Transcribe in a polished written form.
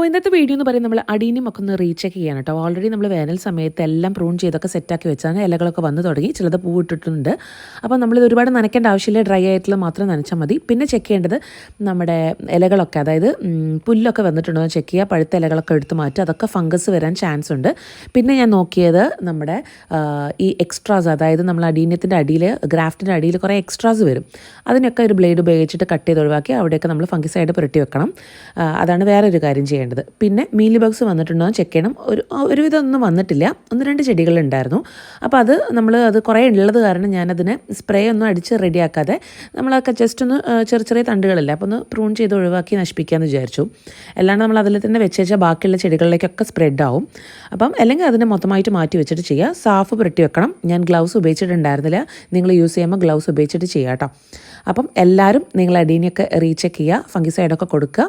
ഇന്നത്തെ വീഡിയോ എന്ന് പറയുന്നത് നമ്മൾ അടീനും ഒക്കെ ഒന്ന് റീചെക്ക് ചെയ്യണം കേട്ടോ. ഓൾറെഡി നമ്മൾ വേനൽ സമയത്ത് എല്ലാം പ്രൂൺ ചെയ്തൊക്കെ സെറ്റാക്കി വെച്ചാണ് ഇലകളൊക്കെ വന്ന് തുടങ്ങി, ചിലത് പൂവിട്ടിട്ടുണ്ട്. അപ്പോൾ നമ്മളിത് ഒരുപാട് നനയ്ക്കേണ്ട ആവശ്യമില്ല, ഡ്രൈ ആയിട്ടുള്ള മാത്രം നനച്ചാൽ മതി. പിന്നെ ചെക്ക് ചെയ്യേണ്ടത് നമ്മുടെ ഇലകളൊക്കെ, അതായത് പുല്ലൊക്കെ വന്നിട്ടുണ്ടോ എന്ന് ചെക്ക് ചെയ്യുക. പഴുത്ത ഇലകളൊക്കെ എടുത്ത് മാറ്റുക, അതൊക്കെ ഫംഗസ് വരാൻ ചാൻസ് ഉണ്ട്. പിന്നെ ഞാൻ നോക്കിയത് നമ്മുടെ ഈ എക്സ്ട്രാസ്, അതായത് നമ്മൾ അടീന്യത്തിൻ്റെ അടിയിൽ, ഗ്രാഫ്റ്റിൻ്റെ അടിയിൽ കുറേ എക്സ്ട്രാസ് വരും. അതിനൊക്കെ ഒരു ബ്ലേഡ് ഉപയോഗിച്ചിട്ട് കട്ട് ചെയ്ത് ഒഴിവാക്കി അവിടെയൊക്കെ നമ്മൾ ഫംഗിസൈഡ് പുരട്ടി വെക്കണം. അതാണ് വേറൊരു കാര്യം ചെയ്യേണ്ടത്. പിന്നെ മീലി ബഗ്സ് വന്നിട്ടുണ്ടോ എന്ന് ചെക്ക് ചെയ്യണം. ഒരുവിധം ഒന്നും വന്നിട്ടില്ല, 1-2 ചെടികളുണ്ടായിരുന്നു. അപ്പോൾ അത് കുറേ ഉള്ളത് കാരണം ഞാനതിനെ സ്പ്രേ ഒന്നും അടിച്ച് റെഡിയാക്കാതെ നമ്മളൊക്കെ ജസ്റ്റ് ഒന്ന് ചെറിയ തണ്ടുകളല്ലേ, അപ്പോൾ ഒന്ന് പ്രൂൺ ചെയ്ത് ഒഴിവാക്കി നശിപ്പിക്കാമെന്ന് വിചാരിച്ചു. അല്ലാണ്ട് നമ്മൾ അതിൽ തന്നെ വെച്ചാൽ ബാക്കിയുള്ള ചെടികളിലേക്കൊക്കെ സ്പ്രെഡ് ആവും. അപ്പം അല്ലെങ്കിൽ അതിനെ മൊത്തമായിട്ട് മാറ്റി വെച്ചിട്ട് ചെയ്യുക. സാഫ് പുരട്ടി വെക്കണം. ഞാൻ ഗ്ലൗസ് ഉപയോഗിച്ചിട്ടുണ്ടായിരുന്നില്ല, നിങ്ങൾ യൂസ് ചെയ്യുമ്പോൾ ഗ്ലൗസ് ഉപയോഗിച്ചിട്ട് ചെയ്യുക കേട്ടോ. അപ്പം എല്ലാവരും നിങ്ങൾ അടീനിയൊക്കെ റീചെക്ക് ചെയ്യുക, ഫംഗിസൈഡൊക്കെ കൊടുക്കുക.